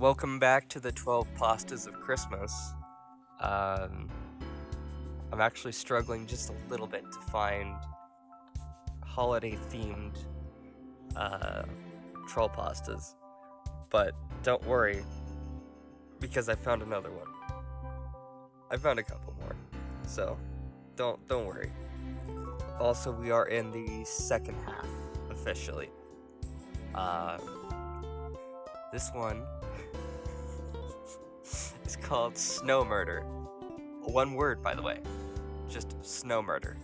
welcome back to the 12 Pastas of Christmas. Um, I'm actually struggling just a little bit to find holiday-themed troll pastas, but don't worry, because I found another one. I found a couple more, so don't worry. Also, we are in the second half officially. This one is called Snowmurder. One word, by the way. Just Snowmurder.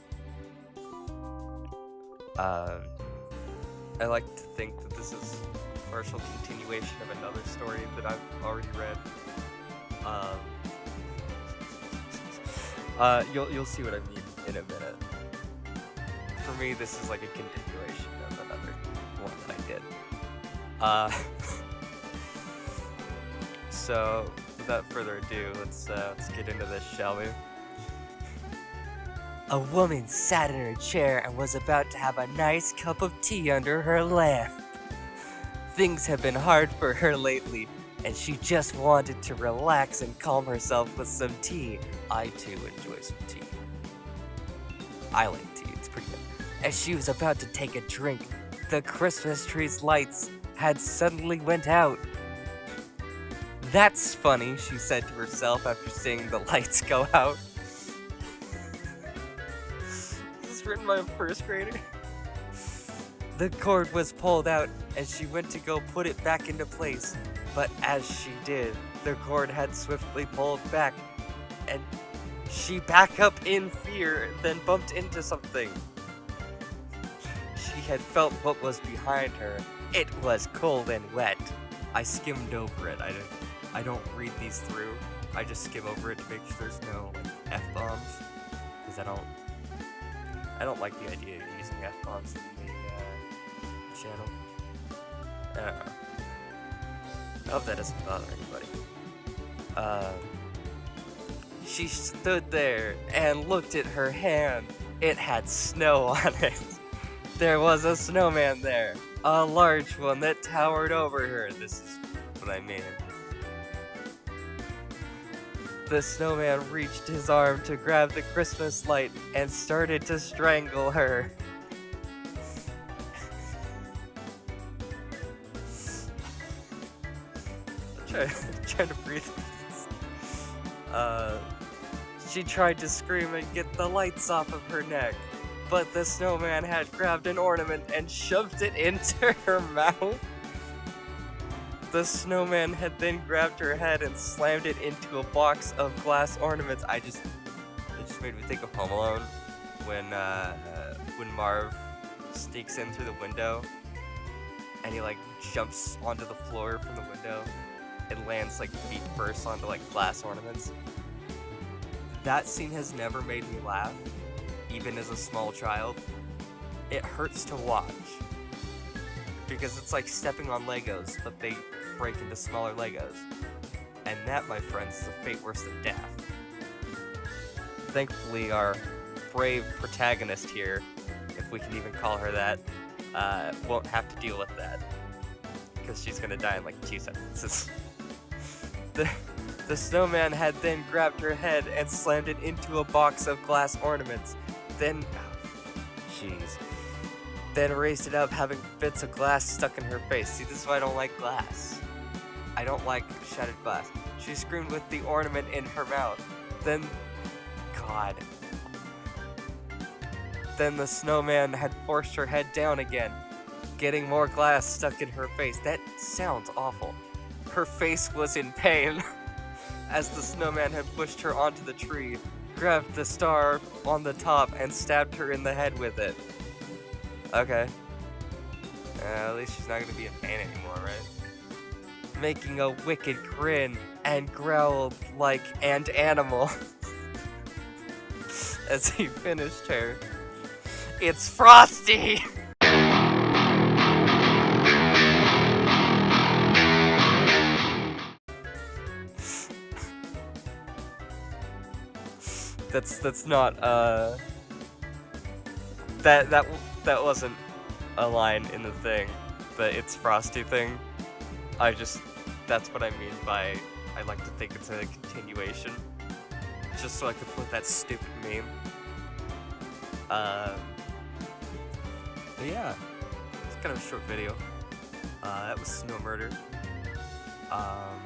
I like to think that this is a partial continuation of another story that I've already read. You'll see what I mean in a minute. For me, this is like a continuation of another one that I did. So, without further ado, let's get into this, shall we? A woman sat in her chair and was about to have a nice cup of tea under her lamp. Things have been hard for her lately, and she just wanted to relax and calm herself with some tea. I too enjoy some tea. I like tea, it's pretty good. As she was about to take a drink, the Christmas tree's lights had suddenly went out. That's funny, she said to herself after seeing the lights go out. Is this written by a first grader? The cord was pulled out and she went to go put it back into place, but as she did, the cord had swiftly pulled back and she backed up in fear, then bumped into something. She had felt what was behind her. It was cold and wet. I skimmed over it. I don't read these through. I just skim over it to make sure there's no F-bombs, because I don't like the idea of using F-bombs in the channel. I don't know. I hope that doesn't bother anybody. She stood there and looked at her hand. It had snow on it. There was a snowman there, a large one that towered over her. This is what I mean. The snowman reached his arm to grab the Christmas light and started to strangle her. Trying to breathe. She tried to scream and get the lights off of her neck, but the snowman had grabbed an ornament and shoved it into her mouth. The snowman had then grabbed her head and slammed it into a box of glass ornaments. It just made me think of Home Alone when Marv sneaks in through the window and he like jumps onto the floor from the window and lands like feet first onto like glass ornaments. That scene has never made me laugh, even as a small child. It hurts to watch because it's like stepping on Legos, but they break into smaller Legos. And that, my friends, is a fate worse than death. Thankfully, our brave protagonist here, if we can even call her that, won't have to deal with that. Because she's gonna die in like 2 sentences. The snowman had then grabbed her head and slammed it into a box of glass ornaments. Then raised it up, having bits of glass stuck in her face. See, this is why I don't like glass. I don't like shattered glass. She screamed with the ornament in her mouth. Then the snowman had forced her head down again, getting more glass stuck in her face. That sounds awful. Her face was in pain as the snowman had pushed her onto the tree, grabbed the star on the top, and stabbed her in the head with it. Okay. At least she's not gonna be in pain anymore, right? Making a wicked grin and growled like an animal as he finished her. It's Frosty! That's not that wasn't a line in the thing, the It's Frosty thing. I just That's what I mean by I like to think it's a continuation. Just so I could put that stupid meme. But yeah, it's kind of a short video. That was Snowmurder. I'll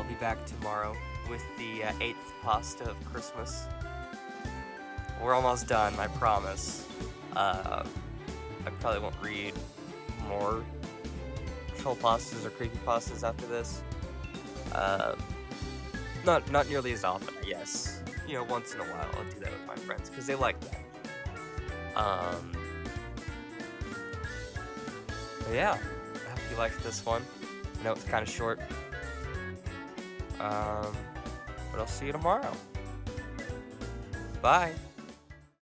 be back tomorrow with the 8th pasta of Christmas. We're almost done, I promise. I probably won't read more troll pastas or creepy pastas after this. Not nearly as often, I guess. You know, once in a while I'll do that with my friends because they like that. But yeah, I hope you liked this one. I know it's kind of short. But I'll see you tomorrow. Bye.